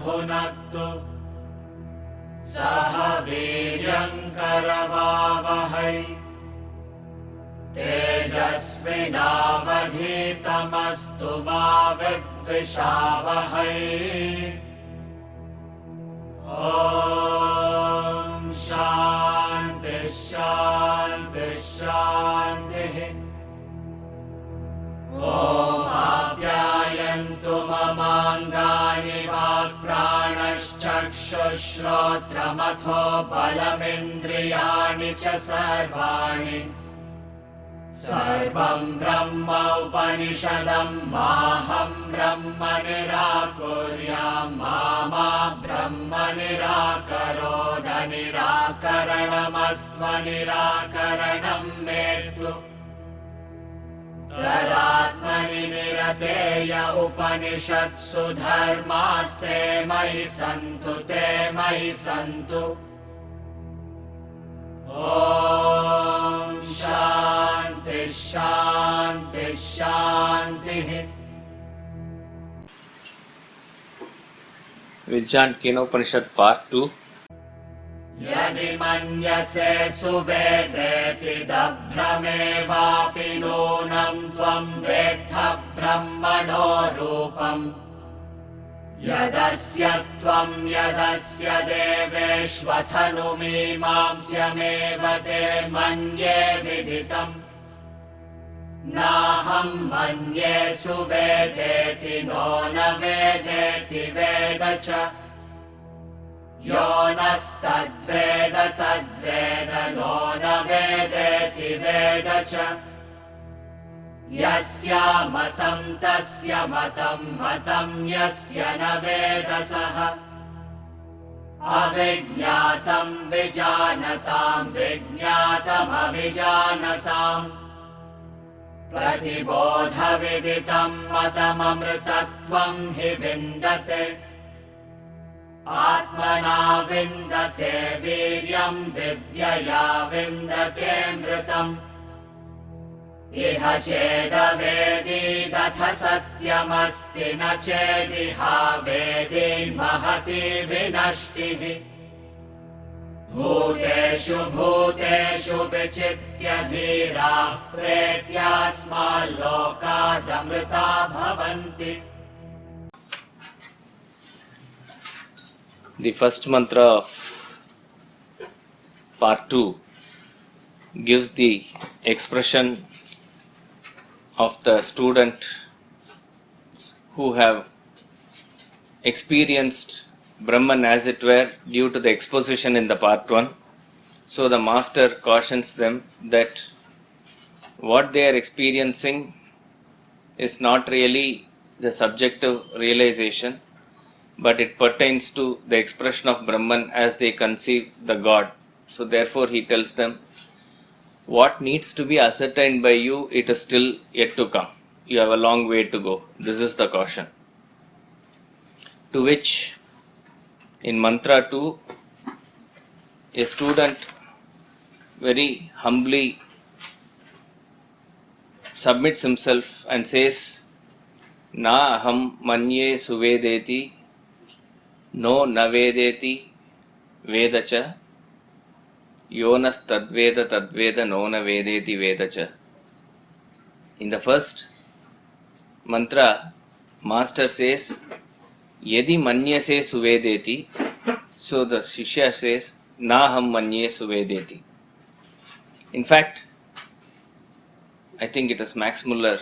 भुनक्तु सह वीर्यङ्करवावहै तेजस्विनावधीतमस्तु मा विद्विषावहै। ॐ शान्ति शान्ति शान्तिः। ॐ आप्यायन्तु ममाङ्गानि वाक्प्राणश्चक्षुश्रोत्रमथो बलमिन्द्रियाणि च सर्वाणि। सर्वं ब्रह्म उपनिषदं माहं ब्रह्म निराकुर्यां मा ब्रह्म निराकरोद। निराकरणमस्त्वनिराकरणं मेस्तु तदात्मनि निरतेय उपनिषत्सु धर्मास्ते मयि सन्तु ते मयि सन्तु। ॐ शान्ति शान्ति शान्तिः। We'll chant Kenopanishad Part 2. यदि मन्यसे सुवेदेति दभ्रमेवापि नूनं त्वं वेत्थ ब्रह्मणो रूपम्। यदस्य त्वं यदस्य देवेष्वथनुमीमांस्यमेव ते मन्ये विदितम्। नाहं मन्ये सुवेदेति नो न वेदेति वेद च। यो नस्तद्वेद तद्वेद नो न वेदेति वेद च। यस्यामतं तस्य मतं मतं यस्य न वेद सः। अविज्ञातं विजानतां विज्ञातमविजानताम्। प्रतिबोधविदितं मतममृतत्वं हि विन्दते। आत्मना विन्दते वीर्यं विद्यया विन्दतेऽमृतम्। इह चेदवेदीदथ सत्यमस्ति न चेदिहावेदीन्महती विनष्टिः। भूतेषु भूतेषु विचित्य धीराः प्रेत्यास्माल्लोकादमृता भवन्ति। The first mantra of Part 2 gives the expression of the student who have experienced Brahman as it were due to the exposition in the Part 1. So the master cautions them that what they are experiencing is not really the subjective realization, but it pertains to the expression of Brahman as they conceive the God. So therefore he tells them, what needs to be ascertained by you, it is still yet to come. You have a long way to go. This is the caution. To which, in Mantra 2, a student very humbly submits himself and says, Na aham manye suvedeti, no navedeti vedacha, yonas tadveda tadveda no navedeti vedacha. In the first mantra, master says, Yadi manyase suvedeti. So the Shishya says, Naham manye suvedeti. In fact, I think it is Max Muller,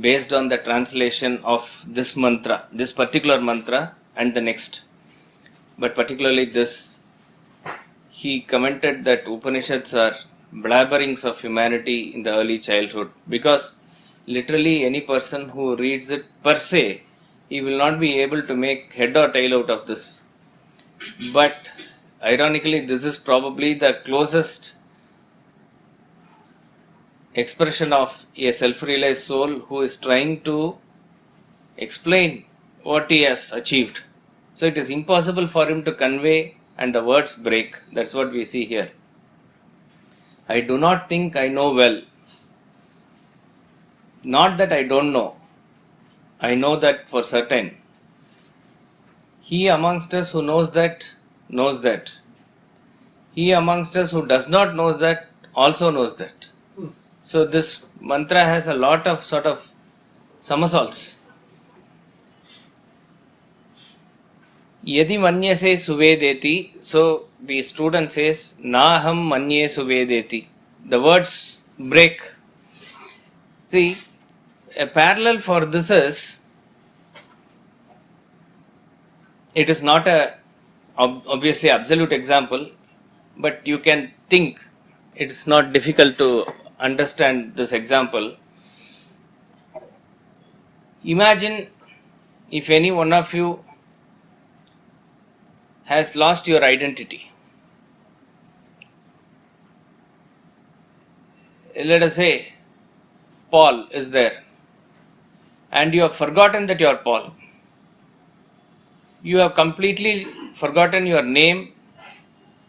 based on the translation of this mantra, this particular mantra and the next, but particularly this, he commented that Upanishads are blabberings of humanity in the early childhood, because literally any person who reads it per se, he will not be able to make head or tail out of this. But ironically, this is probably the closest expression of a self-realized soul who is trying to explain what he has achieved. So it is impossible for him to convey and the words break. That's what we see here. I do not think I know well. Not that I don't know. I know that for certain. He amongst us who knows that knows that. He amongst us who does not know that also knows that. So this mantra has a lot of sort of somersaults. Yadi manyase suvedeti. So the student says, Naham manye suvedeti. The words break. See, a parallel for this is, it is not a obviously absolute example, but you can think it's not difficult to understand this example. Imagine if any one of you has lost your identity. Let us say Paul is there and you have forgotten that you are Paul. You have completely forgotten your name,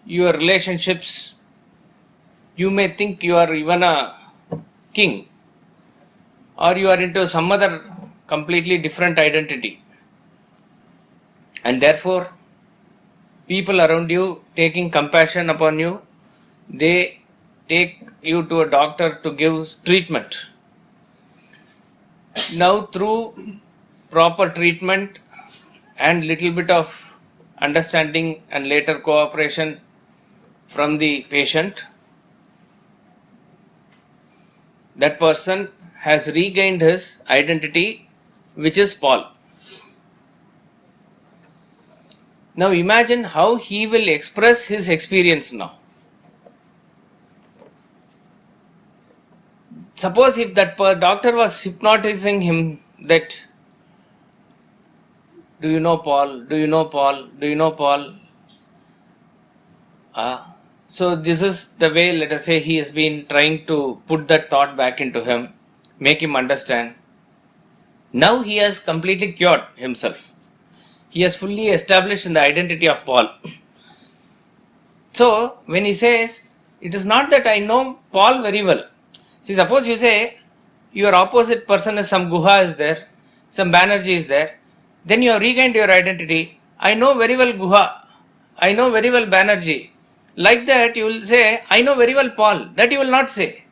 your relationships. You may think you are even a king, or you are into some other completely different identity. And therefore, people around you taking compassion upon you, they take you to a doctor to give treatment. Now through proper treatment and little bit of understanding and later cooperation from the patient, that person has regained his identity, which is Paul. Now imagine how he will express his experience now. Suppose if that doctor was hypnotizing him that, do you know Paul? Do you know Paul? Do you know Paul? So this is the way, let us say, he has been trying to put that thought back into him, make him understand. Now he has completely cured himself. He has fully established in the identity of Paul. So when he says, it is not that I know Paul very well. See, suppose you say, your opposite person is some Guha is there, some Banerjee is there, then you have regained your identity. I know very well Guha, I know very well Banerjee. Like that you will say, I know very well Paul. That you will not say.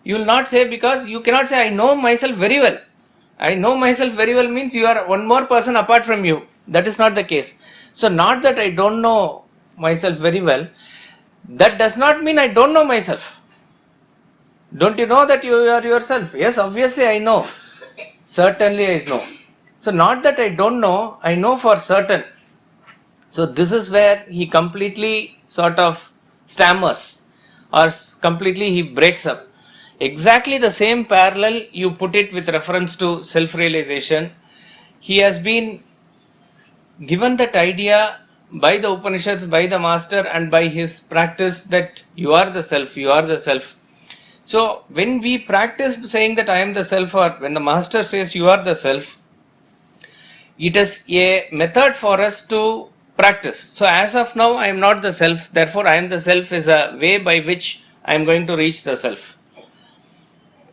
You will not say, because you cannot say, I know myself very well. I know myself very well means you are one more person apart from you. That is not the case. So not that I don't know myself very well, that does not mean I don't know myself. Don't you know that you are yourself? Yes, obviously I know. Certainly I know. So not that I don't know, I know for certain. So this is where he completely sort of stammers or completely he breaks up. Exactly the same parallel you put it with reference to self-realization. He has been given that idea by the Upanishads, by the master and by his practice that you are the self, you are the self. So when we practice saying that I am the self, or when the master says you are the self, it is a method for us to practice. So as of now I am not the self, therefore I am the self is a way by which I am going to reach the self.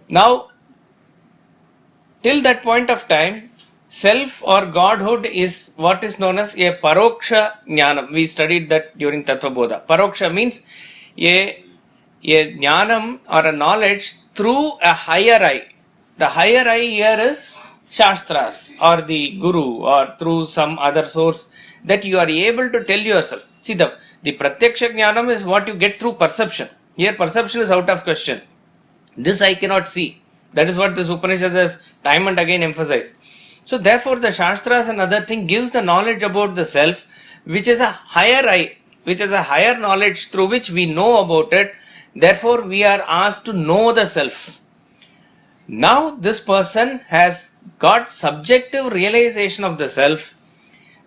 Now till that point of time, self or godhood is what is known as a paroksha jnanam. We studied that during Tattva Bodha. Paroksha means a jnanam or a knowledge through a higher eye. The higher eye here is Shastras or the Guru or through some other source that you are able to tell yourself. See, the pratyaksha jnanam is what you get through perception. Here perception is out of question. This I cannot see. That is what this Upanishad has time and again emphasized. So therefore the Shastras and other thing gives the knowledge about the self, which is a higher eye, which is a higher knowledge through which we know about it. Therefore we are asked to know the self. Now this person has got subjective realization of the self,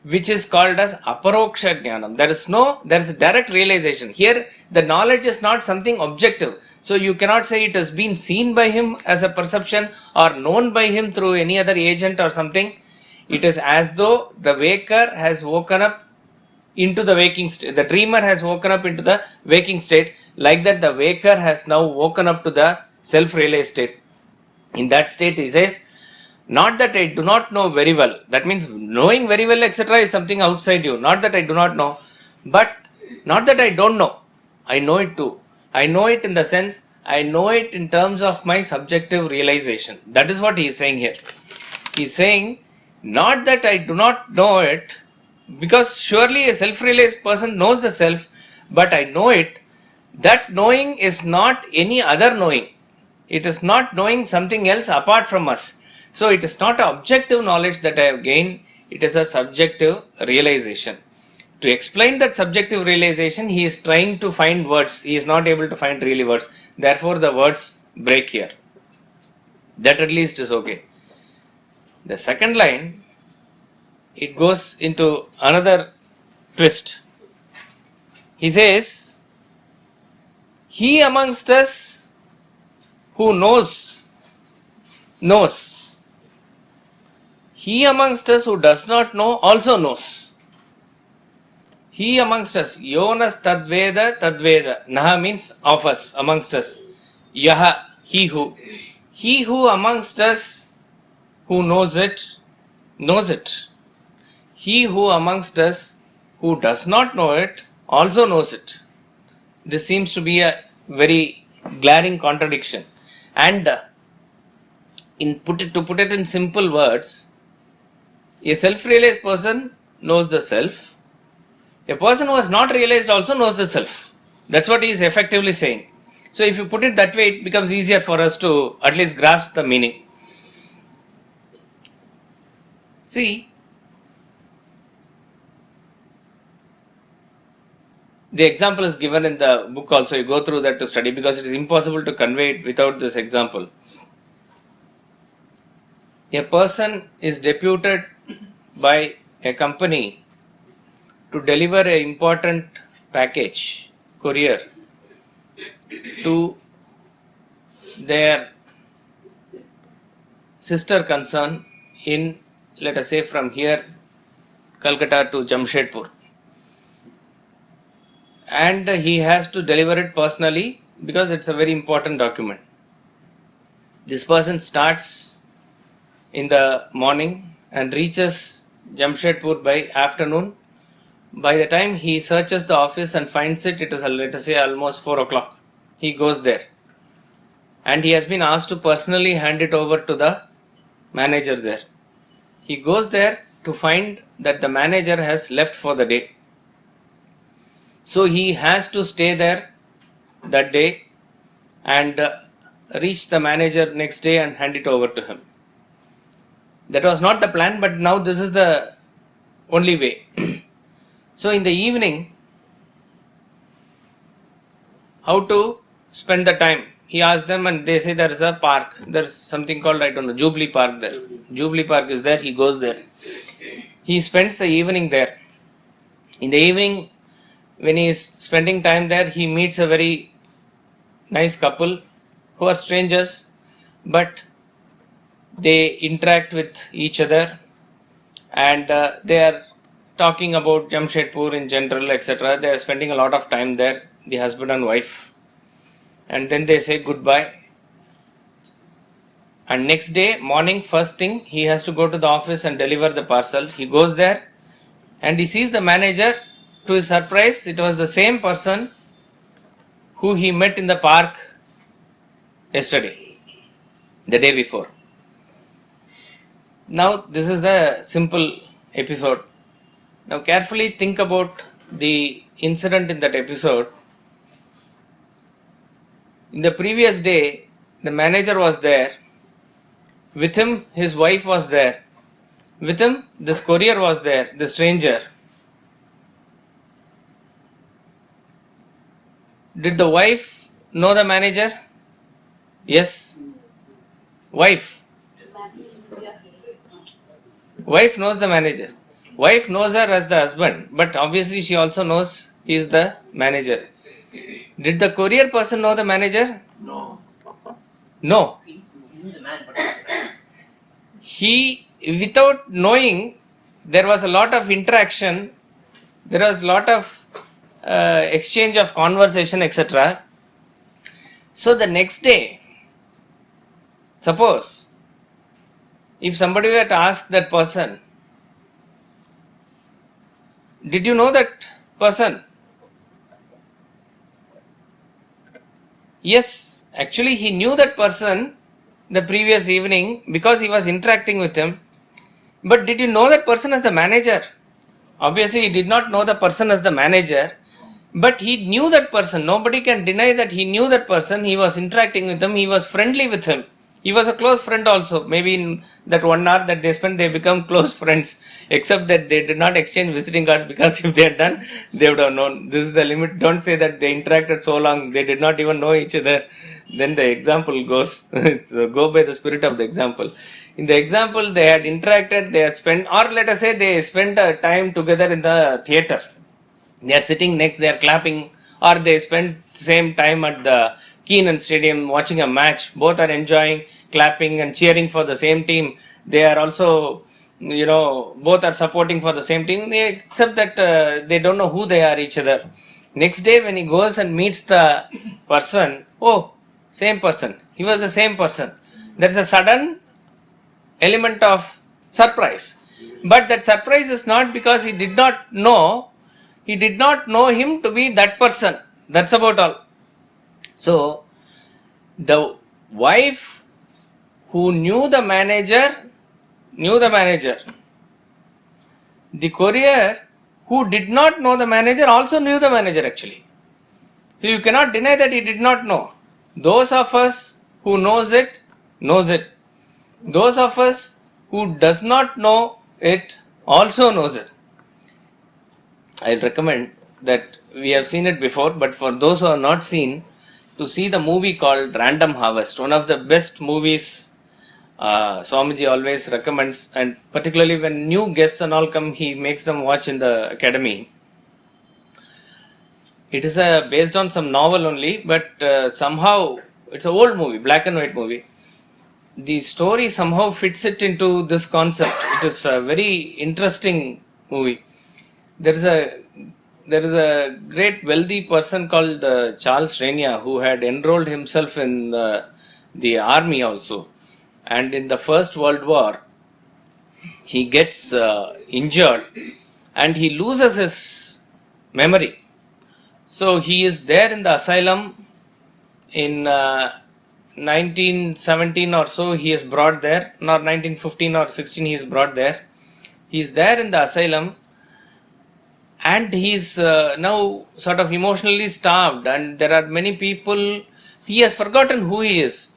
which is called as aparoksha jnanam. There is direct realization. Here the knowledge is not something objective. So you cannot say it has been seen by him as a perception or known by him through any other agent or something. It is as though the waker has woken up into the waking state. The dreamer has woken up into the waking state. Like that the waker has now woken up to the self-realized state. In that state he says, Not that I do not know very well. That means knowing very well, etc., is something outside you. Not that I do not know, but not that I don't know. I know it too. I know it in the sense, I know it in terms of my subjective realization. That is what he is saying here. He is saying, not that I do not know it, because surely a self-realized person knows the self, but I know it. That knowing is not any other knowing. It is not knowing something else apart from us. So it is not an objective knowledge that I have gained, it is a subjective realization. To explain that subjective realization, he is trying to find words. He is not able to find really words. Therefore, the words break here. That at least is okay. The second line, it goes into another twist. He says, he amongst us who knows. He amongst us who does not know also knows. He amongst us, Yonas tadveda. Naha means of us, amongst us. Yaha, he who. He who amongst us who knows it. He who amongst us who does not know it also knows it. This seems to be a very glaring contradiction. And to put it in simple words, a self-realized person knows the self. A person who has not realized also knows the self. That's what he is effectively saying. So if you put it that way, it becomes easier for us to at least grasp the meaning. See, the example is given in the book also. You go through that to study, because it is impossible to convey it without this example. A person is deputed by a company to deliver an important package, courier, to their sister concern in, let us say, from here, Calcutta to Jamshedpur. And he has to deliver it personally because it's a very important document. This person starts in the morning and reaches Jamshedpur by afternoon. By the time he searches the office and finds it, it is, let us say, almost 4 o'clock. He goes there. And he has been asked to personally hand it over to the manager there. He goes there to find that the manager has left for the day. So he has to stay there that day and reach the manager next day and hand it over to him. That was not the plan, but now this is the only way. So in the evening, how to spend the time? He asks them and they say there is a park. There is something called, I don't know, Jubilee Park there. Jubilee Park is there, he goes there. He spends the evening there. In the evening, when he is spending time there, he meets a very nice couple who are strangers, but they interact with each other and they are talking about Jamshedpur in general, etc. They are spending a lot of time there, the husband and wife. And then they say goodbye. And next day, morning, first thing, he has to go to the office and deliver the parcel. He goes there and he sees the manager. To his surprise, it was the same person who he met in the park yesterday, the day before. Now, this is the simple episode. Now, carefully think about the incident in that episode. In the previous day, the manager was there. With him, his wife was there. With him, this courier was there, the stranger. Did the wife know the manager? Yes. Wife. Wife knows the manager. Wife knows her as the husband, but obviously she also knows he is the manager. Did the courier person know the manager? No. No. He knew the man, but He, without knowing, there was a lot of interaction, there was a lot of exchange of conversation, etc. So the next day, suppose if somebody were to ask that person, did you know that person? Yes, actually he knew that person the previous evening because he was interacting with him. But did you know that person as the manager? Obviously, he did not know the person as the manager, but he knew that person. Nobody can deny that he knew that person. He was interacting with him. He was friendly with him. He was a close friend also. Maybe in that 1 hour that they spent, they become close friends. Except that they did not exchange visiting cards, because if they had done, they would have known. This is the limit. Don't say that they interacted so long, they did not even know each other. Then the example goes. Go by the spirit of the example. In the example, they had interacted, they had spent, or let us say they spent time together in the theater. They are sitting next, they are clapping, or they spend same time at the Keenan Stadium watching a match. Both are enjoying, clapping and cheering for the same team. They are also, both are supporting for the same team, except that they don't know who they are each other. Next day when he goes and meets the person, oh, same person. He was the same person. There is a sudden element of surprise. But that surprise is not because he did not know him to be that person. That's about all. So, the wife who knew the manager. The courier who did not know the manager also knew the manager actually. So, you cannot deny that he did not know. Those of us who knows it. Those of us who does not know it also knows it. I recommend that we have seen it before, but for those who have not seen, to see the movie called Random Harvest, one of the best movies Swamiji always recommends, and particularly when new guests and all come, he makes them watch in the academy. It is based on some novel only, but somehow it's an old movie, black and white movie. The story somehow fits it into this concept. It is a very interesting movie. There is a great wealthy person called Charles Rania, who had enrolled himself in the army also. And in the First World War, he gets injured and he loses his memory. So he is there in the asylum in 1917 or so. He is brought there, not 1915 or 16, he is brought there. He is there in the asylum, and he is now sort of emotionally starved, and there are many people, he has forgotten who he is.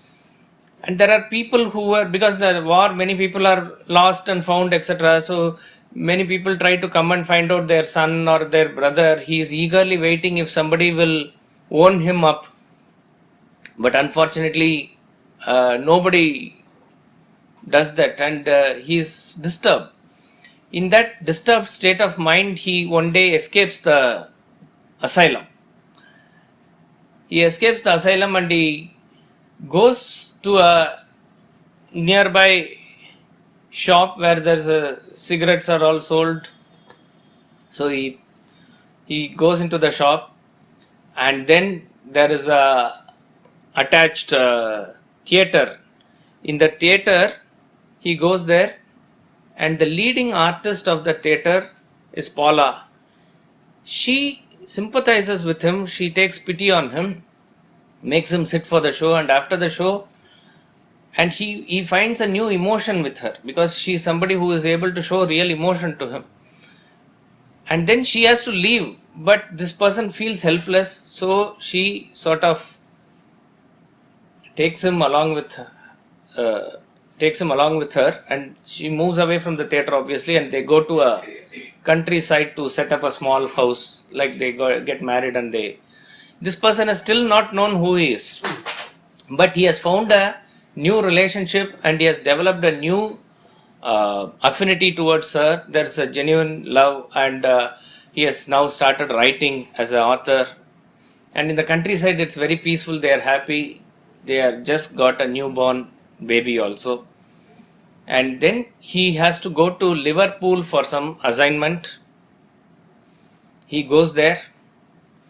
And there are people who are, because the war, many people are lost and found, etc. So many people try to come and find out their son or their brother. He is eagerly waiting if somebody will own him up. But unfortunately, nobody does that, and he is disturbed. In that disturbed state of mind, he one day escapes the asylum. He escapes the asylum and he goes to a nearby shop where there's cigarettes are all sold. So he goes into the shop, and then there is a attached theater. In the theater, he goes there, and the leading artist of the theater is Paula. She sympathizes with him, she takes pity on him, makes him sit for the show, and after the show, and he finds a new emotion with her, because she is somebody who is able to show real emotion to him. And then she has to leave, but this person feels helpless, so she sort of takes him along with her, and she moves away from the theater, obviously, and they go to a countryside to set up a small house, like they get married, and this person has still not known who he is, but he has found a new relationship and he has developed a new affinity towards her. There's a genuine love, and he has now started writing as an author. And in the countryside, it's very peaceful, they are happy, they are just got a newborn baby also. And then he has to go to Liverpool for some assignment. He goes there,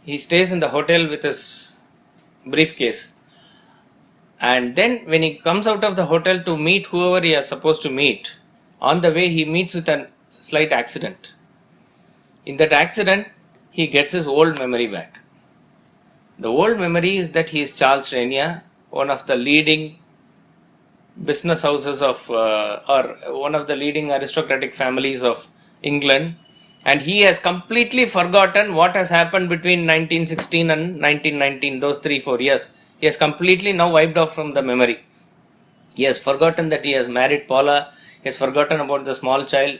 he stays in the hotel with his briefcase. And then when he comes out of the hotel to meet whoever he is supposed to meet, on the way he meets with a slight accident. In that accident, he gets his old memory back. The old memory is that he is Charles Rania, one of the leading business houses of, or one of the leading aristocratic families of England, and he has completely forgotten what has happened between 1916 and 1919, those 3-4 years. He has completely now wiped off from the memory. He has forgotten that he has married Paula, he has forgotten about the small child,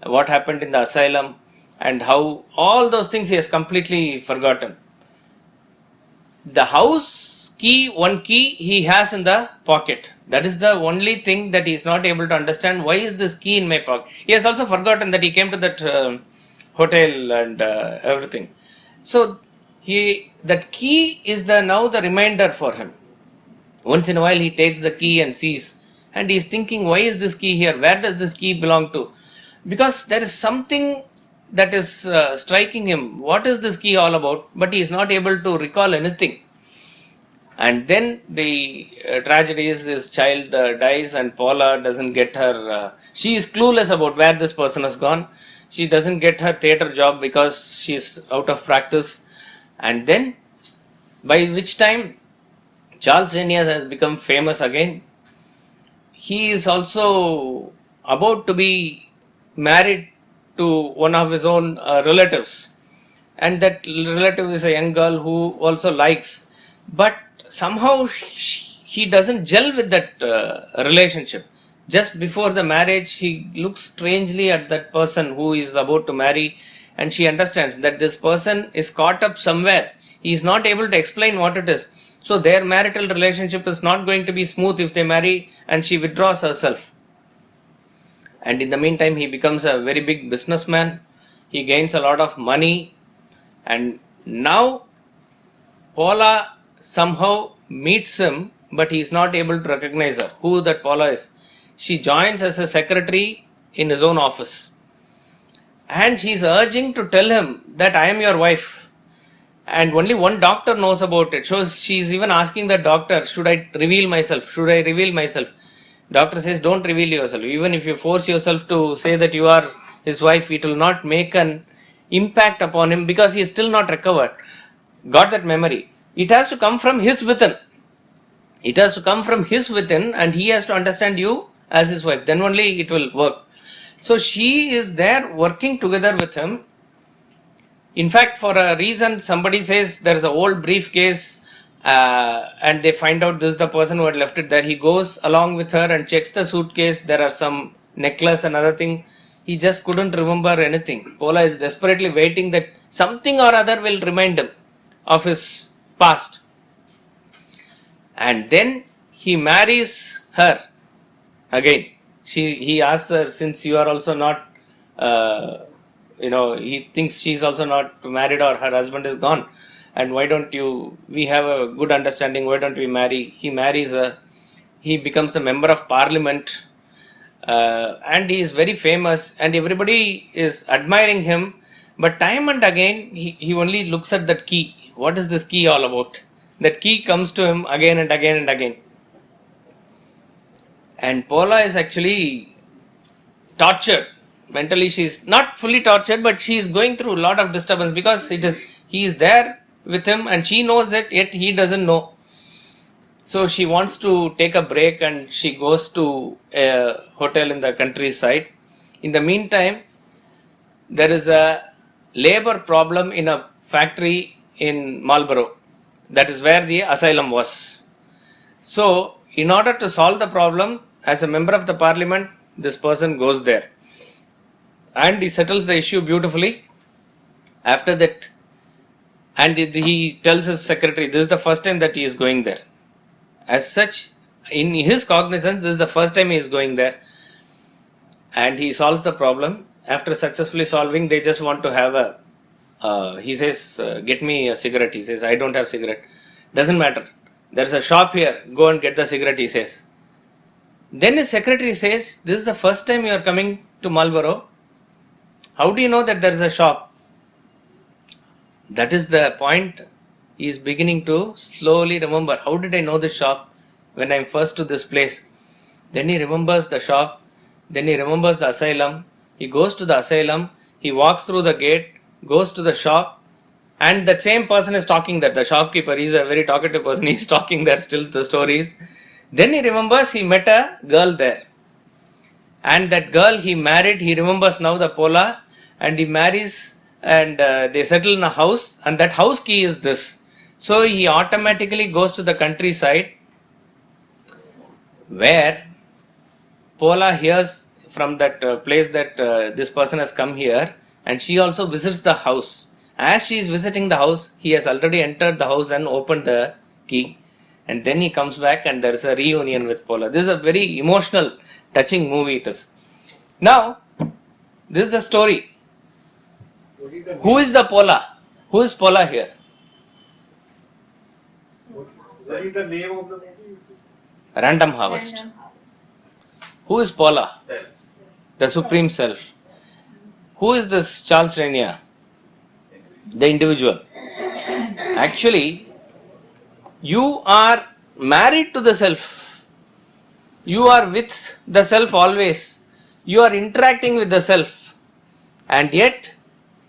what happened in the asylum, and how all those things he has completely forgotten. The house key, one key he has in the pocket. That is the only thing that he is not able to understand. Why is this key in my pocket? He has also forgotten that he came to that hotel and everything. So that key is now the reminder for him. Once in a while he takes the key and sees, and he is thinking, why is this key here? Where does this key belong to? Because there is something that is striking him. What is this key all about? But he is not able to recall anything. And then the tragedy is his child dies, and Paula doesn't get her, she is clueless about where this person has gone. She doesn't get her theatre job because she is out of practice. And then, by which time Charles Renias has become famous again. He is also about to be married to one of his own relatives, and that relative is a young girl who also likes, but somehow he doesn't gel with that relationship. Just before the marriage, he looks strangely at that person who is about to marry, and she understands that this person is caught up somewhere. He is not able to explain what it is. So their marital relationship is not going to be smooth if they marry, and she withdraws herself. And in the meantime, he becomes a very big businessman. He gains a lot of money. And now Paula somehow meets him, but he is not able to recognize her, who that Paula is. She joins as a secretary in his own office. And she is urging to tell him that I am your wife. And only one doctor knows about it. So she is even asking the doctor, should I reveal myself? Should I reveal myself? Doctor says, don't reveal yourself. Even if you force yourself to say that you are his wife, it will not make an impact upon him because he is still not recovered. Got that memory. It has to come from his within. It has to come from his within, and he has to understand you as his wife. Then only it will work. So she is there working together with him. In fact, for a reason, somebody says there is an old briefcase and they find out this is the person who had left it there. He goes along with her and checks the suitcase. There are some necklace and other thing. He just couldn't remember anything. Paula is desperately waiting that something or other will remind him of his past. And then he marries her again. He asks her, since you are also not, he thinks she is also not married or her husband is gone. And why don't we have a good understanding, why don't we marry? He marries her. He becomes the member of parliament. And he is very famous and everybody is admiring him. But time and again, he only looks at that key. What is this key all about? That key comes to him again and again and again. And Paula is actually tortured. Mentally, she is not fully tortured, but she is going through a lot of disturbance because he is there with him and she knows it, yet he doesn't know. So she wants to take a break and she goes to a hotel in the countryside. In the meantime, there is a labor problem in a factory in Marlborough. That is where the asylum was. So, in order to solve the problem, as a member of the parliament, this person goes there. And he settles the issue beautifully. After that, and he tells his secretary, this is the first time that he is going there. As such, in his cognizance, this is the first time he is going there. And he solves the problem. After successfully solving, they just want to have he says, get me a cigarette. He says, I don't have cigarette. Doesn't matter. There's a shop here. Go and get the cigarette, he says. Then his secretary says, this is the first time you are coming to Marlborough. How do you know that there is a shop? That is the point. He is beginning to slowly remember. How did I know this shop? when I'm first to this place. Then he remembers the shop, then he remembers the asylum. He goes to the asylum, he walks through the gate, goes to the shop, and that same person is talking there. The shopkeeper, he's a very talkative person, he's talking there still the stories. Then he remembers he met a girl there. And that girl he married, he remembers now the Pola, and he marries and they settle in a house, and that house key is this. So he automatically goes to the countryside where Pola hears from that place that this person has come here, and she also visits the house. As she is visiting the house, he has already entered the house and opened the key, and then he comes back and there is a reunion with Pola. This is a very emotional, touching movie it is. Now, this is the story. Who is the Pola? Who is Pola here? What is the name of the movie? Random Harvest. Who is Pola? Self. The Supreme Self. Who is this Charles Rania? The individual. Actually, you are married to the self. You are with the self always. You are interacting with the self. And yet,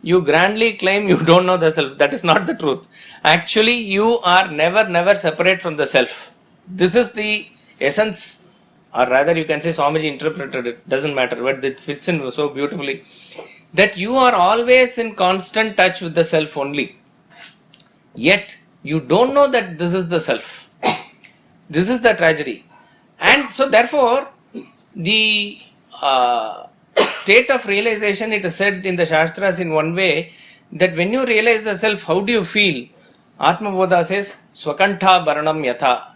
you grandly claim you don't know the self. That is not the truth. Actually, you are never separate from the self. This is the essence, or rather you can say Swamiji interpreted it, doesn't matter, but it fits in so beautifully, that you are always in constant touch with the self only. Yet, you don't know that this is the self. This is the tragedy. And so therefore, the state of realization, it is said in the Shastras in one way, that when you realize the self, how do you feel? Atma Bodha says, Swakantha Baranam Yatha.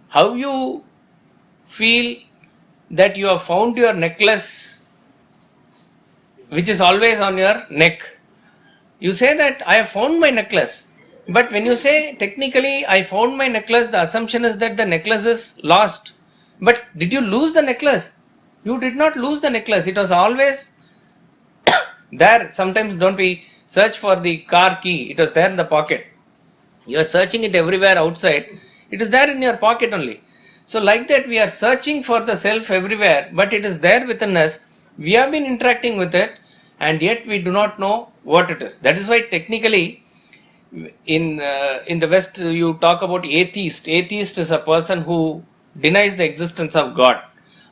How you feel that you have found your necklace, which is always on your neck. You say that I have found my necklace. But when you say technically I found my necklace, the assumption is that the necklace is lost. But did you lose the necklace? You did not lose the necklace. It was always there. Sometimes don't we search for the car key. It was there in the pocket. You are searching it everywhere outside. It is there in your pocket only. So like that we are searching for the self everywhere, but it is there within us. We have been interacting with it, and yet we do not know what it is. That is why technically in the West you talk about atheist. Atheist is a person who denies the existence of God.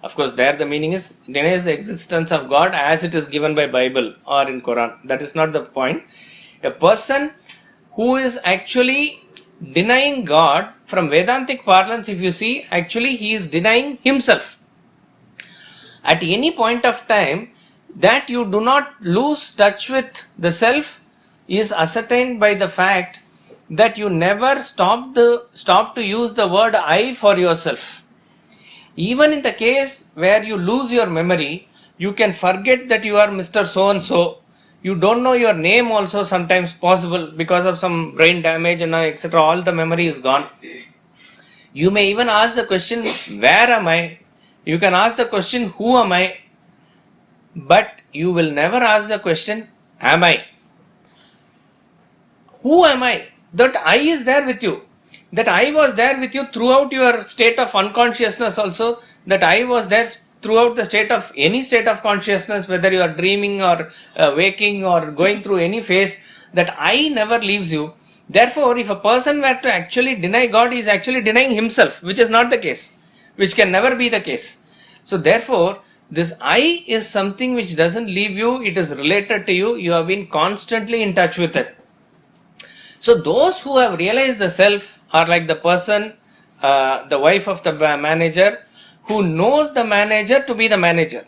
Of course, there the meaning is denies the existence of God as it is given by Bible or in Quran. That is not the point. A person who is actually denying God, from Vedantic parlance, if you see, actually he is denying himself. At any point of time, that you do not lose touch with the self is ascertained by the fact that you never stop to use the word I for yourself. Even in the case where you lose your memory, you can forget that you are Mr. So and so. You don't know your name also sometimes possible because of some brain damage and etc. All the memory is gone. You may even ask the question, where am I? You can ask the question, who am I? But you will never ask the question, am I? Who am I? That I is there with you. That I was there with you throughout your state of unconsciousness also. That I was there throughout the state of any state of consciousness, whether you are dreaming or waking or going through any phase, that I never leaves you. Therefore, if a person were to actually deny God, he is actually denying himself, which is not the case, which can never be the case. So therefore, this I is something which doesn't leave you, it is related to you, you have been constantly in touch with it. So those who have realized the self are like the person, the wife of the manager, who knows the manager to be the manager.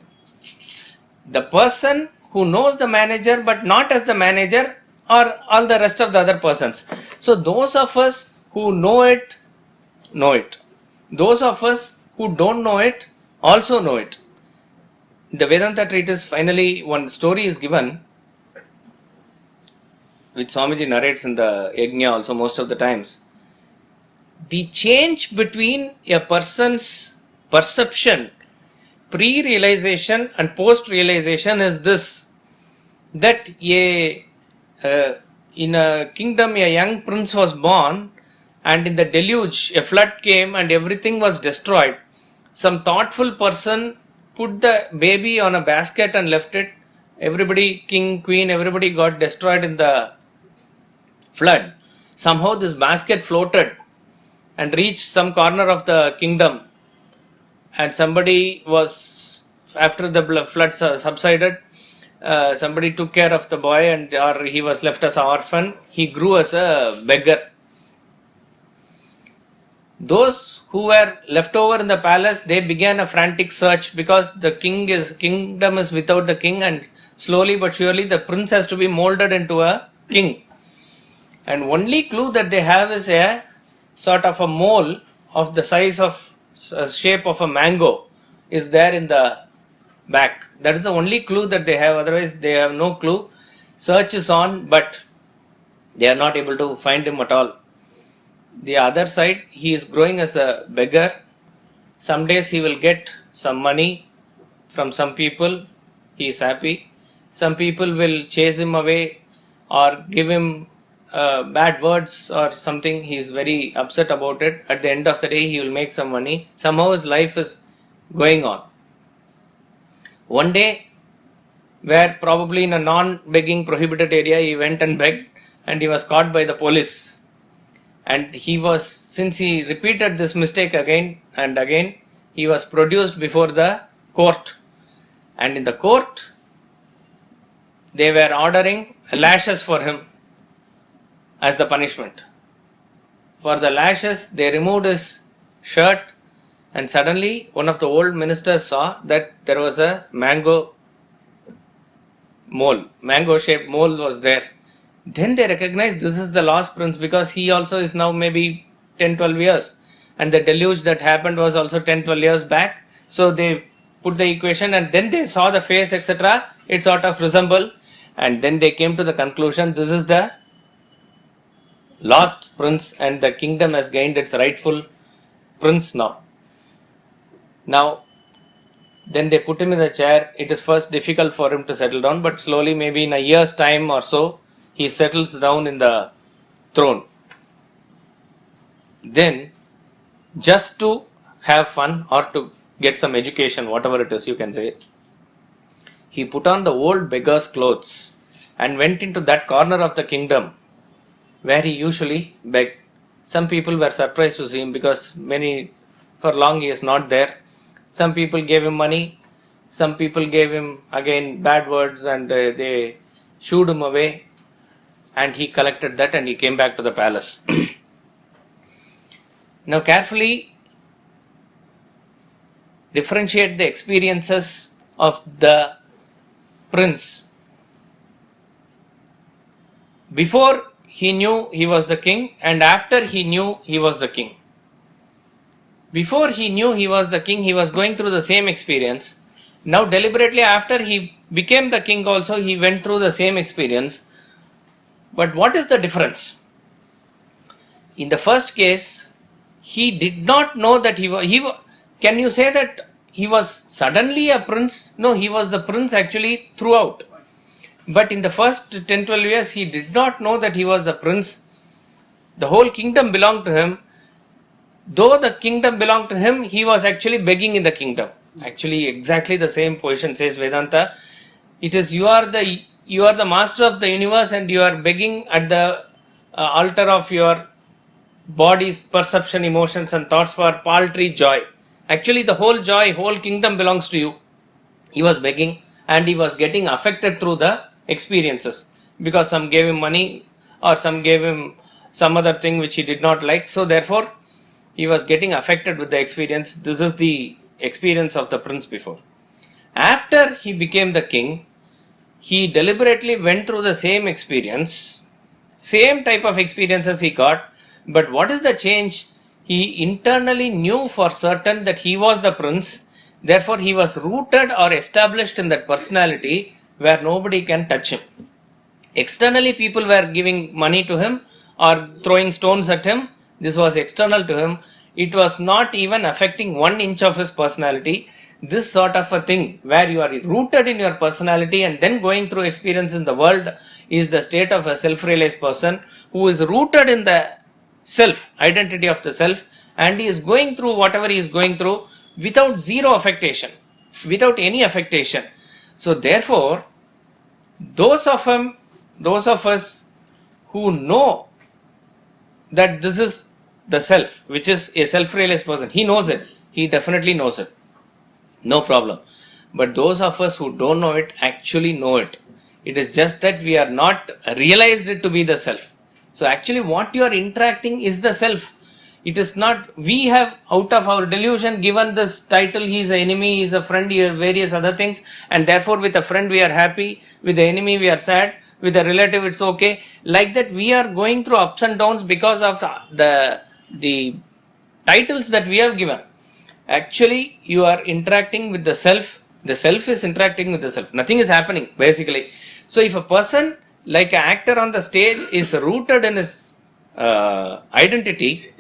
The person who knows the manager but not as the manager or all the rest of the other persons. So those of us who know it, know it. Those of us who don't know it, also know it. The Vedanta treatise, finally one story is given, which Swamiji narrates in the Yajna also most of the times. The change between a person's perception, pre-realization and post-realization is this, that in a kingdom a young prince was born, and in the deluge, a flood came and everything was destroyed. Some thoughtful person put the baby on a basket and left it. Everybody, king, queen, everybody got destroyed in the flood. Somehow this basket floated and reached some corner of the kingdom, and somebody was, after the flood subsided, somebody took care of the boy, and or he was left as an orphan. He grew as a beggar. Those who were left over in the palace, they began a frantic search, because the kingdom is without the king, and slowly but surely the prince has to be molded into a king. And only clue that they have is a sort of a mole of the size of shape of a mango is there in the back. That is the only clue that they have. Otherwise they have no clue. Search is on, but they are not able to find him at all. The other side, he is growing as a beggar. Some days he will get some money from some people. He is happy. Some people will chase him away or give him bad words or something. He is very upset about it. At the end of the day, he will make some money. Somehow his life is going on. One day, where probably in a non-begging prohibited area, he went and begged, and he was caught by the police. And since he repeated this mistake again and again, he was produced before the court. And in the court, they were ordering lashes for him as the punishment. For the lashes, they removed his shirt, and suddenly one of the old ministers saw that there was a mango shaped mole was there. Then they recognized this is the lost prince, because he also is now maybe 10-12 years, and the deluge that happened was also 10-12 years back. So they put the equation, and then they saw the face, etc. It sort of resembled, and then they came to the conclusion, this is the lost prince, and the kingdom has gained its rightful prince now. Then they put him in the chair. It is first difficult for him to settle down, but slowly, maybe in a year's time or so, he settles down in the throne. Then, just to have fun or to get some education, whatever it is you can say, he put on the old beggar's clothes and went into that corner of the kingdom where he usually begged. Some people were surprised to see him, because for long he is not there. Some people gave him money, some people gave him again bad words, and they shooed him away, and he collected that and he came back to the palace. Now carefully differentiate the experiences of the prince. Before he knew he was the king, and after he knew he was the king. Before he knew he was the king, he was going through the same experience. Now deliberately, after he became the king also, he went through the same experience. But what is the difference? In the first case, he did not know that can you say that he was suddenly a prince? No, he was the prince actually throughout. But in the first 10-12 years, he did not know that he was the prince. The whole kingdom belonged to him. Though the kingdom belonged to him, he was actually begging in the kingdom. Actually, exactly the same position, says Vedanta. It is you are the master of the universe, and you are begging at the altar of your body's perception, emotions and thoughts for paltry joy. Actually, the whole kingdom belongs to you. He was begging, and he was getting affected through the experiences, because some gave him money or some gave him some other thing which he did not like. So therefore, he was getting affected with the experience. This is the experience of the prince before. After he became the king, he deliberately went through the same experience, same type of experiences he got, but what is the change? He internally knew for certain that he was the prince. Therefore, he was rooted or established in that personality where nobody can touch him. Externally, people were giving money to him or throwing stones at him. This was external to him. It was not even affecting 1 inch of his personality. This sort of a thing where you are rooted in your personality and then going through experience in the world is the state of a self-realized person who is rooted in the self, identity of the self, and he is going through whatever he is going through without zero affectation, without any affectation. So therefore, those of us who know that this is the self, which is a self-realized person, he knows it. He definitely knows it. No problem. But those of us who don't know it actually know it. It is just that we are not realized it to be the self. So actually what you are interacting is the self. It is not, we have out of our delusion given this title, he is an enemy, he is a friend, he has various other things, and therefore with a friend we are happy, with the enemy we are sad, with a relative it's okay. Like that we are going through ups and downs because of the titles that we have given. Actually you are interacting with the self is interacting with the self. Nothing is happening basically. So if a person like an actor on the stage is rooted in his identity,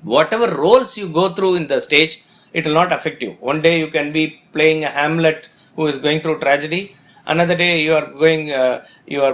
whatever roles you go through in the stage, it will not affect you. One day you can be playing a Hamlet who is going through tragedy. Another day you are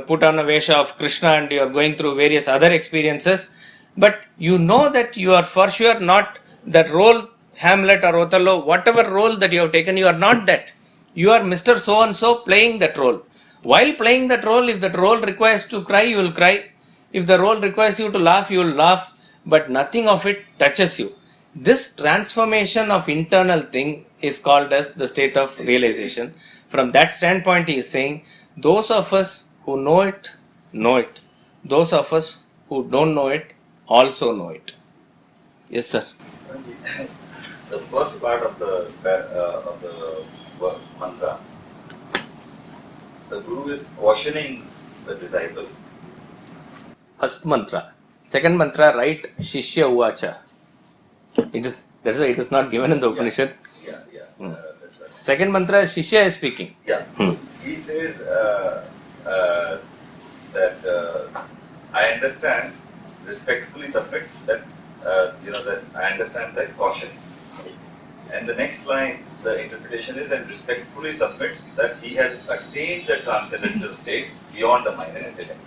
put on a Vesha of Krishna and you are going through various other experiences. But you know that you are for sure not that role, Hamlet or Othello, whatever role that you have taken, you are not that. You are Mr. So-and-so playing that role. While playing that role, if that role requires to cry, you will cry. If the role requires you to laugh, you will laugh. But nothing of it touches you. This transformation of internal thing is called as the state of realization. From that standpoint, he is saying, those of us who know it, know it. Those of us who don't know it, also know it. Yes, sir. The first part of the mantra, the Guru is cautioning the disciple. First mantra. Second mantra, right? Shishya Uvacha. That's why it is not given in the Upanishad. Yeah. That's right. Second mantra, Shishya is speaking. Yeah. He says that I understand, respectfully submit that that I understand that caution. And the next line, the interpretation is, and respectfully submits that he has attained the transcendental state beyond the mind and intellect.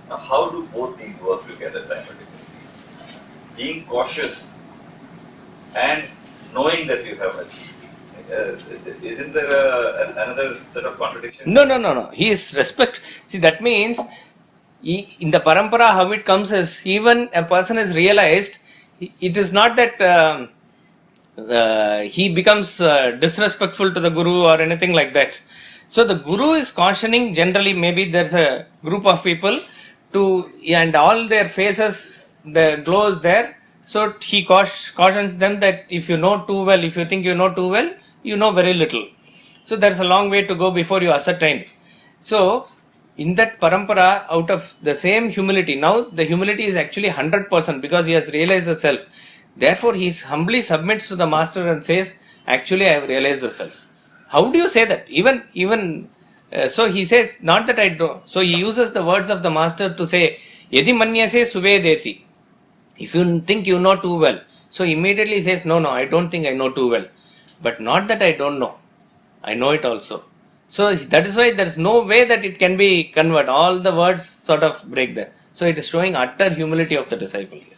Now, how do both these work together simultaneously? Being cautious and knowing that you have achieved. Isn't there another set of contradiction? No. He is respect. See, that means in the parampara, how it comes is, even a person is realized, it is not that he becomes disrespectful to the Guru or anything like that. So the Guru is cautioning, generally maybe there's a group of people and all their faces, the glow is there. So he cautions them that if you know too well, if you think you know too well, you know very little. So there's a long way to go before you ascertain. So in that parampara, out of the same humility, now the humility is actually 100% because he has realized the self. Therefore, he humbly submits to the master and says, actually I have realized the self. How do you say that? So he says, not that I don't. So he uses the words of the master to say, Yadi manyase suvedeti. If you think you know too well. So immediately he says, no, I don't think I know too well. But not that I don't know. I know it also. So that is why there is no way that it can be converted. All the words sort of break there. So it is showing utter humility of the disciple here.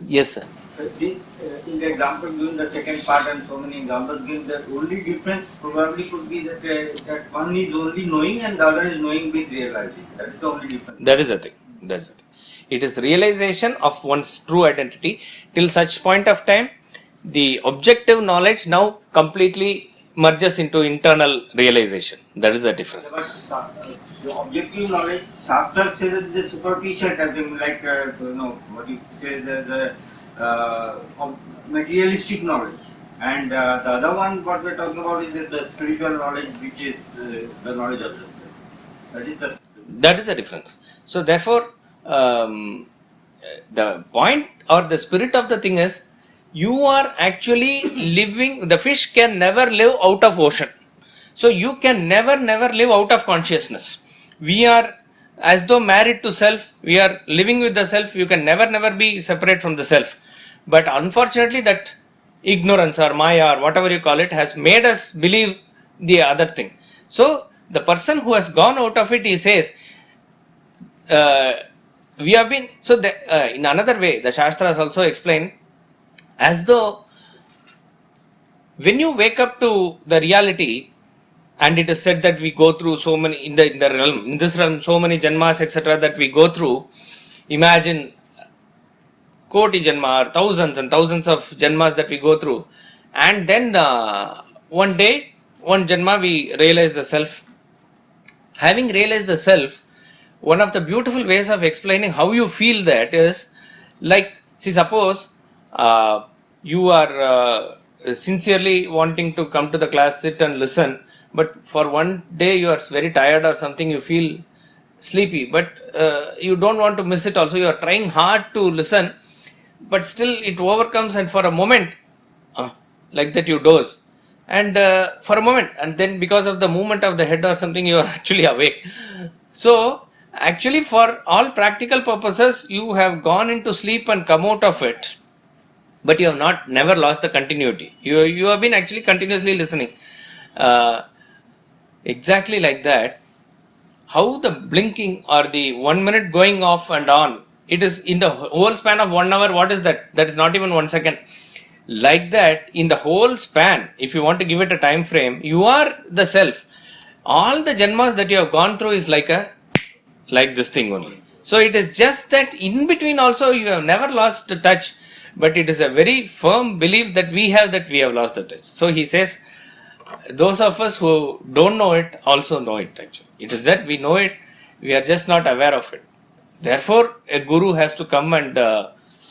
Yes, sir. In the example given, the second part and so many examples given, the only difference probably could be that one is only knowing and the other is knowing with realizing. That is the only difference. That is the thing. It is realization of one's true identity. Till such point of time, the objective knowledge now completely merges into internal realization. That is the difference. But the objective knowledge, Shastra says that it is a superficial type thing, like what you say, the materialistic knowledge. And the other one, what we are talking about, is the spiritual knowledge, which is the knowledge of the self. That is the difference. So therefore, the point or the spirit of the thing is, you are actually living, the fish can never live out of ocean. So you can never live out of consciousness. We are as though married to self, we are living with the self, you can never be separate from the self. But unfortunately that ignorance or maya or whatever you call it has made us believe the other thing. So the person who has gone out of it, he says, we have been, so in another way, the Shastras also explain as though when you wake up to the reality, and it is said that we go through so many, in this realm, so many janmas, etc., that we go through. Imagine koti janma, or thousands and thousands of janmas that we go through. And then one day, one janma, we realize the self. Having realized the self, one of the beautiful ways of explaining how you feel that is like, see, suppose you are sincerely wanting to come to the class, sit and listen, but for one day you are very tired or something, you feel sleepy, but you don't want to miss it also, you are trying hard to listen, but still it overcomes, and for a moment, like that you doze. And for a moment, and then because of the movement of the head or something, you are actually awake. So actually, for all practical purposes, you have gone into sleep and come out of it, but you have never lost the continuity. You have been actually continuously listening. Exactly like that, how the blinking or the 1 minute going off and on, it is in the whole span of 1 hour. What is that? That is not even 1 second. Like that, in the whole span, if you want to give it a time frame, you are the self. All the janmas that you have gone through is like this thing only. So it is just that in between also you have never lost the touch, but it is a very firm belief that we have lost the touch. So he says, those of us who don't know it also know it actually. It is that we know it, we are just not aware of it. Therefore, a guru has to come and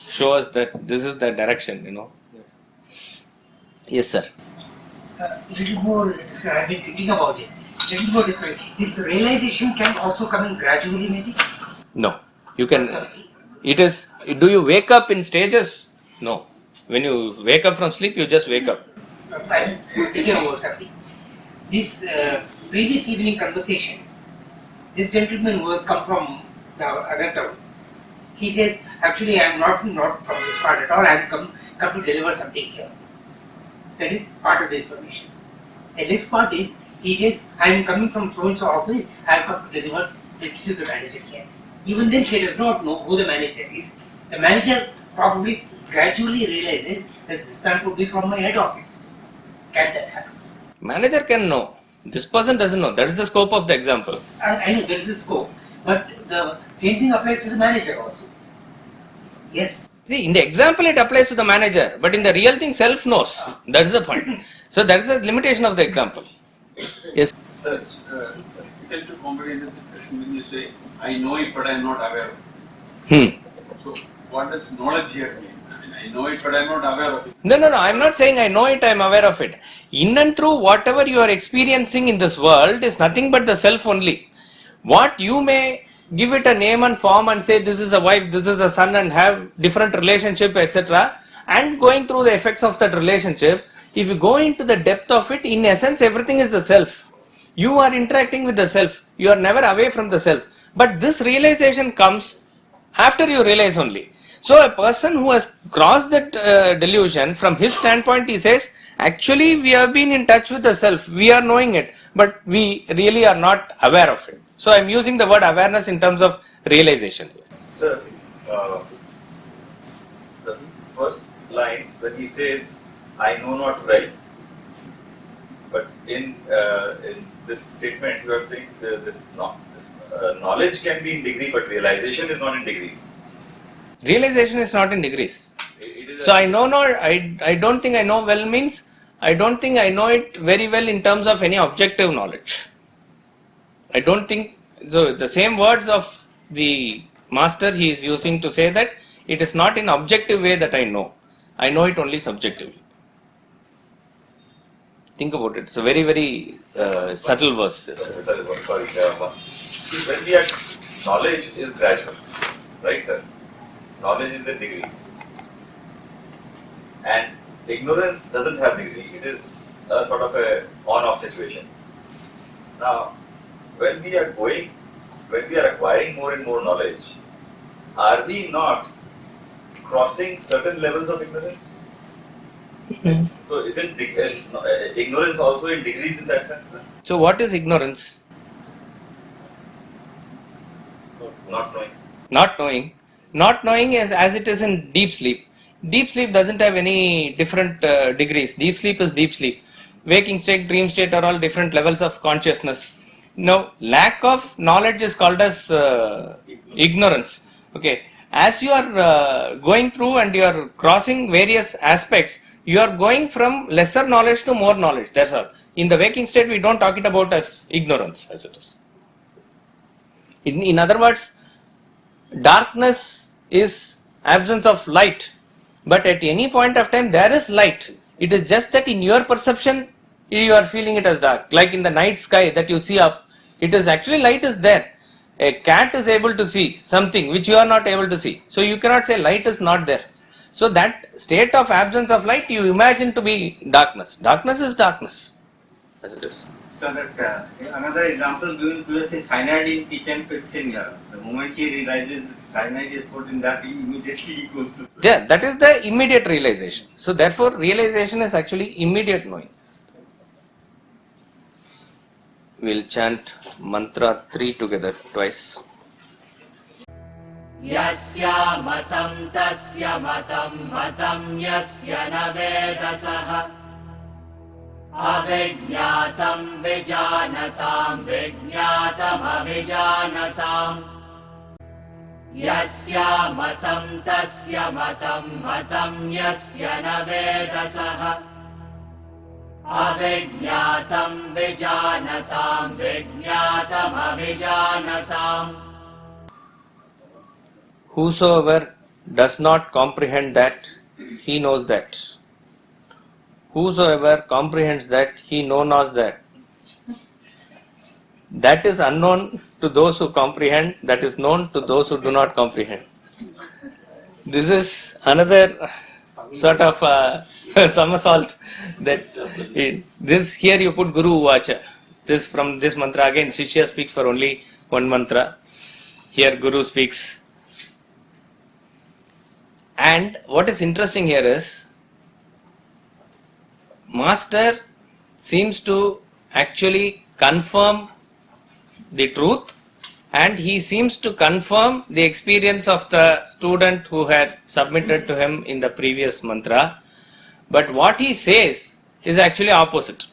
show us that this is the direction, Yes, sir. Little more, I've been thinking about it. Little more different. This realization can also come in gradually, maybe? No. You can, it is, do you wake up in stages? No. When you wake up from sleep, you just wake up. I'm thinking about something. This previous evening conversation, this gentleman who has come from the other town, he said, actually I am not from this part at all, I have come to deliver something here. That is part of the information. The next part is, he said, I am coming from so-and-so office, I have come to deliver this to the manager here. Even then she does not know who the manager is. The manager probably gradually realizes that this man could be from my head office. Can that happen? Manager can know. This person doesn't know. That is the scope of the example. I know that is the scope. But the same thing applies to the manager also. Yes. See, in the example it applies to the manager, but in the real thing, self knows. That is the point. So that is the limitation of the example. Yes. Sir, it's difficult to comprehend the situation when you say, I know it but I am not aware of it. So what does knowledge here mean? I mean, I know it but I am not aware of it. No, I am not saying I know it, I am aware of it. In and through whatever you are experiencing in this world is nothing but the self only. What you may give it a name and form and say this is a wife, this is a son, and have different relationship, etc. And going through the effects of that relationship, if you go into the depth of it, in essence everything is the self. You are interacting with the self. You are never away from the self. But this realization comes after you realize only. So a person who has crossed that delusion, from his standpoint he says, actually we have been in touch with the self. We are knowing it, but we really are not aware of it. So I am using the word awareness in terms of realization. Sir, the first line when he says, I know not well, but in this statement you are saying this knowledge can be in degree, but realization is not in degrees. Realization is not in degrees. So I know not, I don't think I know well means, I don't think I know it very well in terms of any objective knowledge. I don't think, so the same words of the master he is using to say that it is not in objective way that I know it only subjectively. Think about it, it's a very, very subtle verse. Sorry, see, when we are, knowledge is gradual, right sir? Knowledge is in degrees. And ignorance doesn't have degree, it is a sort of a on-off situation. Now, when we are acquiring more and more knowledge, are we not crossing certain levels of ignorance? So isn't ignorance also in degrees in that sense, sir? So what is ignorance? Not knowing. Not knowing is as it is in deep sleep. Deep sleep doesn't have any different degrees. Deep sleep is deep sleep. Waking state, dream state are all different levels of consciousness. Now, lack of knowledge is called as ignorance. Okay, as you are going through and you are crossing various aspects, you are going from lesser knowledge to more knowledge. That's all. In the waking state, we don't talk it about as ignorance as it is. In other words, darkness is absence of light, but at any point of time there is light. It is just that in your perception you are feeling it as dark. Like in the night sky that you see up, it is actually light is there. A cat is able to see something which you are not able to see. So you cannot say light is not there. So that state of absence of light you imagine to be darkness. Darkness is darkness as it is. So that another example given to us is cyanide in kitchen fixing here. The moment he realizes cyanide is put in that, he immediately goes to. Yeah, that is the immediate realization. So therefore realization is actually immediate knowing. We'll chant mantra 3 together twice. Yasya matam tasya matam matam yasya na vedasaha avijñātam vijānatam vijñātam avijānatam yasya matam tasya matam matam yasya na vedasaha avijñātam vijānatam vijñātam avijānatam. Whosoever does not comprehend that, he knows that. Whosoever comprehends that, he knows that. That is unknown to those who comprehend, that is known to those who do not comprehend. This is another sort of somersault that is, this here you put Guru Uvacha. This from this mantra again, Shishya speaks for only one mantra. Here Guru speaks. And what is interesting here is, Master seems to actually confirm the truth, and he seems to confirm the experience of the student who had submitted to him in the previous mantra. But what he says is actually opposite.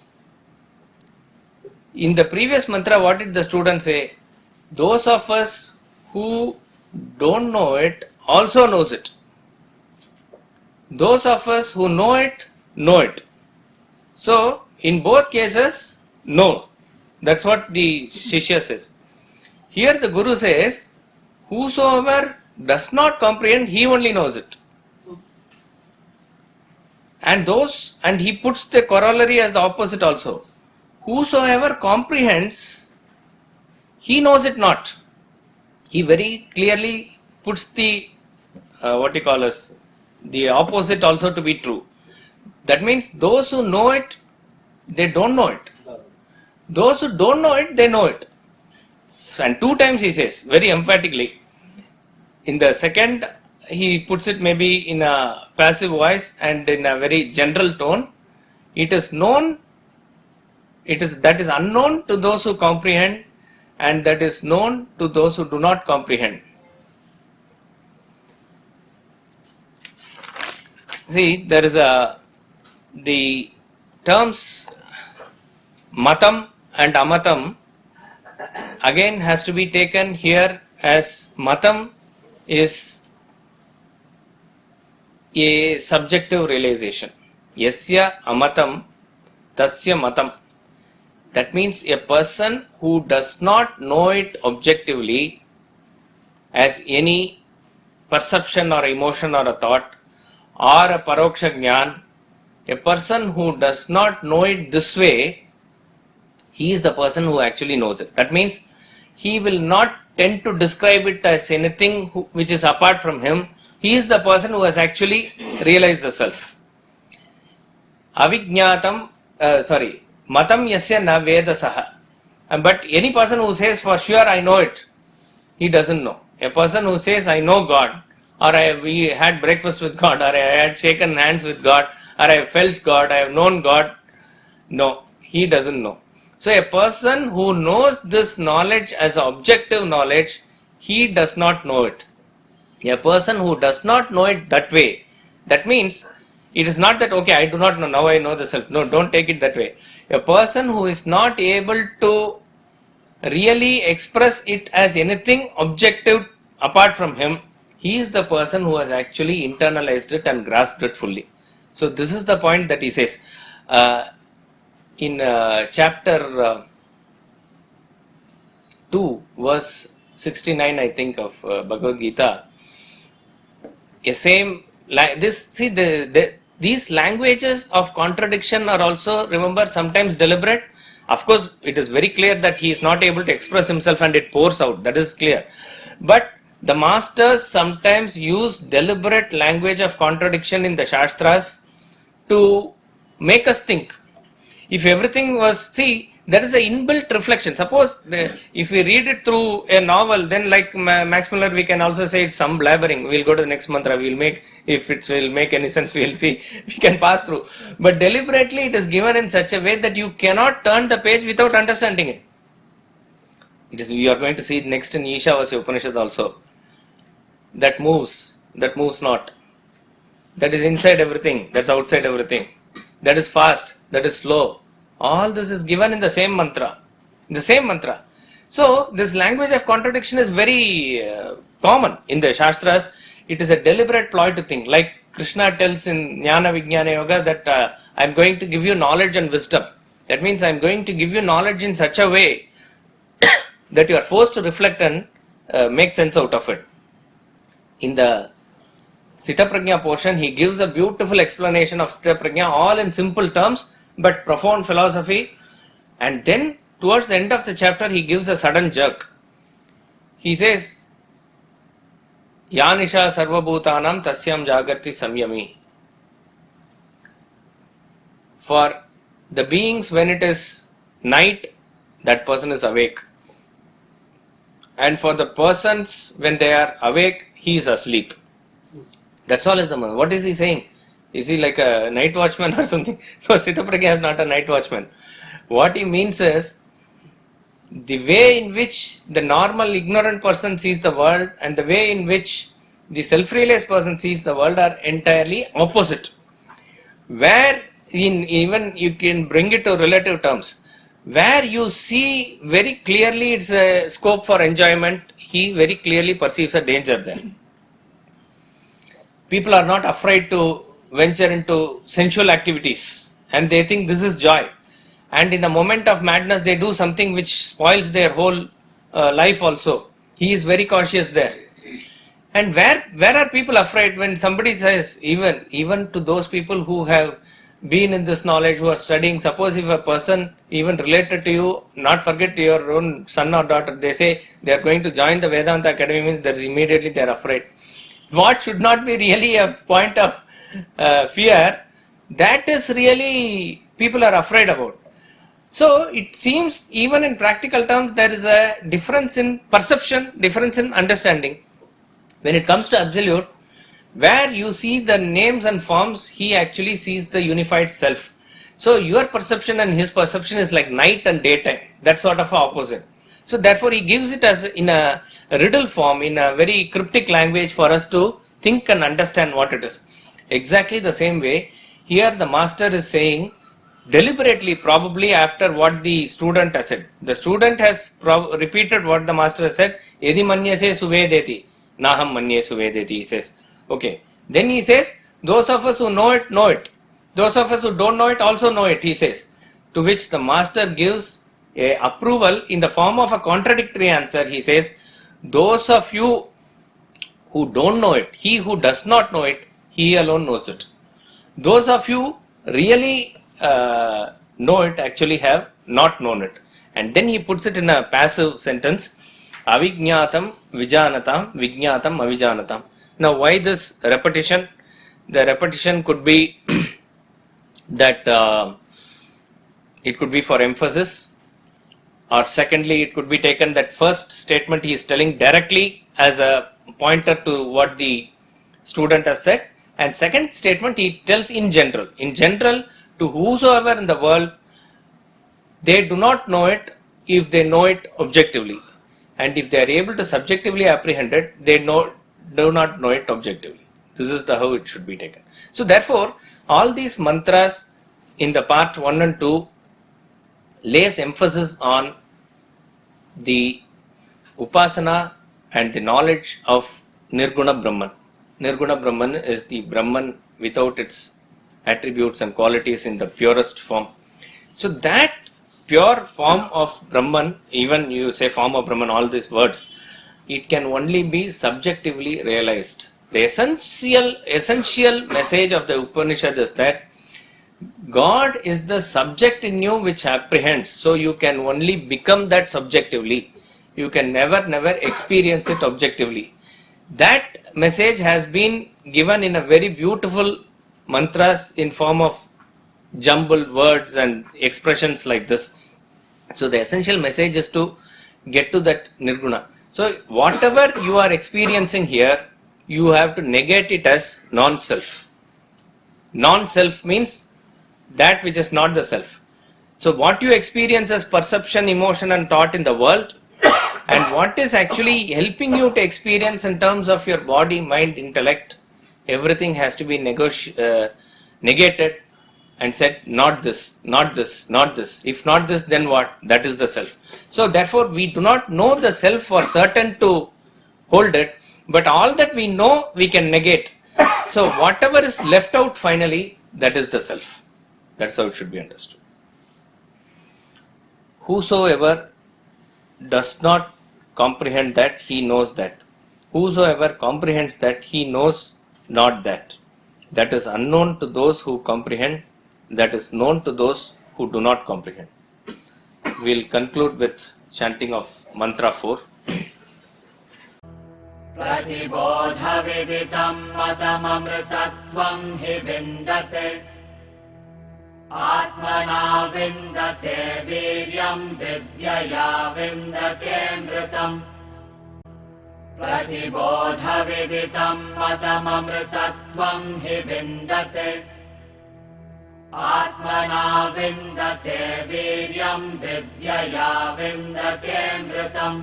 In the previous mantra, what did the student say? Those of us who don't know it also knows it. Those of us who know it, know it. So, in both cases, no. That's what the Shishya says. Here the Guru says, whosoever does not comprehend, he only knows it. And he puts the corollary as the opposite also. Whosoever comprehends, he knows it not. He very clearly puts the, the opposite also to be true. That means those who know it, they don't know it. Those who don't know it, they know it. And 2 times he says, very emphatically. In the second, he puts it maybe in a passive voice and in a very general tone. It is known, that is unknown to those who comprehend, and that is known to those who do not comprehend. See, there is the terms matam and amatam again has to be taken here as matam is a subjective realization. Yasya amatam tasya matam. That means a person who does not know it objectively as any perception or emotion or a thought or a paroksha jnana, a person who does not know it this way, he is the person who actually knows it. That means he will not tend to describe it as anything which is apart from him. He is the person who has actually realized the self. Avijñātam, matam yasya na vedasaha. But any person who says for sure I know it, he doesn't know. A person who says I know God, or we had breakfast with God, or I had shaken hands with God, or I have felt God, I have known God, no, he doesn't know. So a person who knows this knowledge as objective knowledge, he does not know it. A person who does not know it that way, that means it is not that, okay, I do not know, now I know the self. No, don't take it that way. A person who is not able to really express it as anything objective apart from him, he is the person who has actually internalized it and grasped it fully. So this is the point that he says. In chapter 2, verse 69, I think, of Bhagavad Gita, these languages of contradiction are also, remember, sometimes deliberate. Of course, it is very clear that he is not able to express himself and it pours out. That is clear. But the masters sometimes use deliberate language of contradiction in the Shastras to make us think. If everything was, there is an inbuilt reflection. Suppose if we read it through a novel, then like Max Muller, we can also say it's some blabbering. We'll go to the next mantra. We'll make, if it will make any sense, we'll see. We can pass through. But deliberately, it is given in such a way that you cannot turn the page without understanding it. You are going to see next in Ishavasya Upanishad also. That moves not. That is inside everything. That's outside everything. That is fast. That is slow. All this is given in the same mantra. So, this language of contradiction is very common in the Shastras. It is a deliberate ploy to think. Like Krishna tells in Jnana Vijnana Yoga that I am going to give you knowledge and wisdom. That means I am going to give you knowledge in such a way that you are forced to reflect and make sense out of it. In the Sthita Prajna portion, he gives a beautiful explanation of Sthita Prajna, all in simple terms, but profound philosophy. And then towards the end of the chapter, he gives a sudden jerk. He says, Yanisha sarva bhutanam tasyam jagarti samyami. For the beings, when it is night, that person is awake. And for the persons, when they are awake, he is asleep. That's all is the mantra. What is he saying? Is he like a night watchman or something? No, Sthita Prajna is not a night watchman. What he means is, the way in which the normal ignorant person sees the world and the way in which the self-realized person sees the world are entirely opposite. Where even you can bring it to relative terms. Where you see very clearly it's a scope for enjoyment, he very clearly perceives a danger there. People are not afraid to venture into sensual activities and they think this is joy. And in the moment of madness, they do something which spoils their whole life also. He is very cautious there. And where are people afraid when somebody says, even to those people who have been in this knowledge, who are studying, suppose if a person even related to you, not forget your own son or daughter, they say they are going to join the Vedanta Academy, means that immediately they are afraid. What should not be really a point of fear, that is really people are afraid about. So it seems even in practical terms there is a difference in perception, difference in understanding. When it comes to absolute, where you see the names and forms, he actually sees the unified self. So your perception and his perception is like night and daytime, that sort of opposite. So therefore he gives it as in a riddle form, in a very cryptic language for us to think and understand what it is. Exactly the same way, here the master is saying deliberately, probably after what the student has said. The student has repeated what the master has said, Yedi manyase suvedeti, naham manye suvedeti, he says. Okay. Then he says, those of us who know it, know it. Those of us who don't know it also know it, he says. To which the master gives a approval in the form of a contradictory answer. He says, those of you who don't know it, he who does not know it, he alone knows it. Those of you really know it actually have not known it. And then he puts it in a passive sentence, avijñātam vijānatam vijñātam avijānatam. Now why this repetition? The repetition could be that it could be for emphasis, or secondly it could be taken that first statement he is telling directly as a pointer to what the student has said, and second statement he tells in general to whosoever in the world, they do not know it if they know it objectively. and if they are able to subjectively apprehend it, they do not know it objectively. This is how it should be taken. So therefore, all these mantras in the part 1 and 2 lays emphasis on the upasana and the knowledge of Nirguna Brahman. Nirguna Brahman is the Brahman without its attributes and qualities in the purest form. So that pure form of Brahman, even you say form of Brahman, all these words, it can only be subjectively realized. The essential message of the Upanishad is that God is the subject in you which apprehends. So you can only become that subjectively. You can never experience it objectively. That message has been given in a very beautiful mantras in form of jumbled words and expressions like this. So the essential message is to get to that Nirguna. So whatever you are experiencing here, you have to negate it as non-self. Non-self means that which is not the self. So what you experience as perception, emotion and thought in the world, and what is actually helping you to experience in terms of your body, mind, intellect, everything has to be negated and said, not this, not this, not this. If not this, then what? That is the self. So therefore, we do not know the self for certain to hold it, but all that we know, we can negate. So whatever is left out finally, that is the self. That's how it should be understood. Whosoever does not comprehend that, he knows that. Whosoever comprehends that, he knows not that. That is unknown to those who comprehend, that is known to those who do not comprehend. We'll conclude with chanting of mantra 4. प्रतिबोधविदितं मतममृतत्वं हि विन्दते आत्मना विन्दते वीर्यं विद्यया विन्दते मृतम् प्रतिबोधविदितं मतममृतत्वं हि विन्दते आत्मना विन्दते वीर्यं विद्यया विन्दते मृतम्.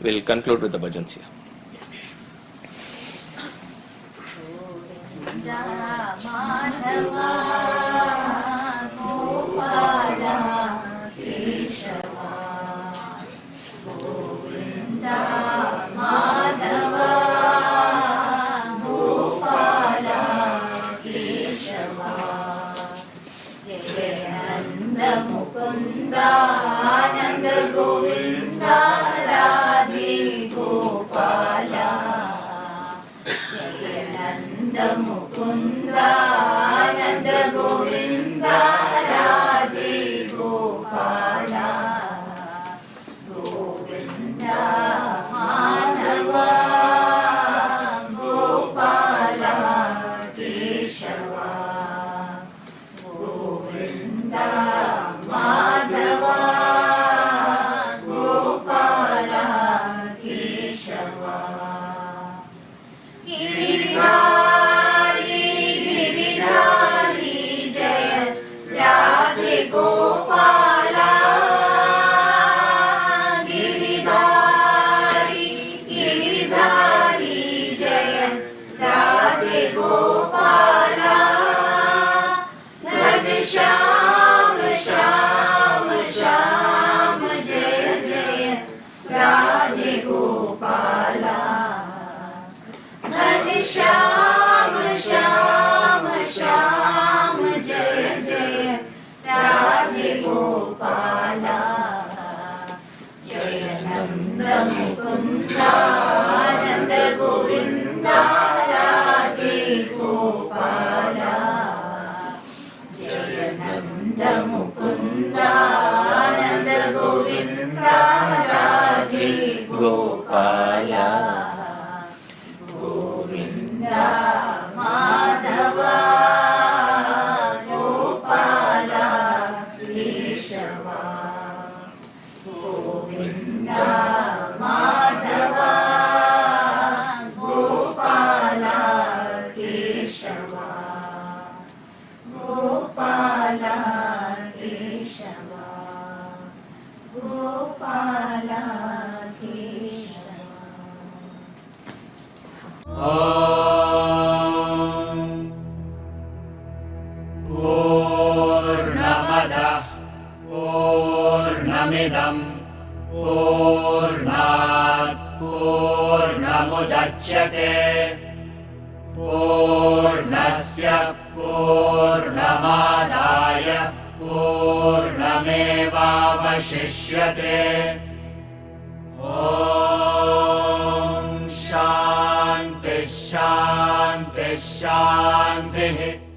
We'll conclude with the bhajans here. Gopala पूर्णमुदच्यते पूर्णस्य पूर्णमादाय पूर्णमेवावशिष्यते। ॐ शान्तिः शान्तिः शान्तिः।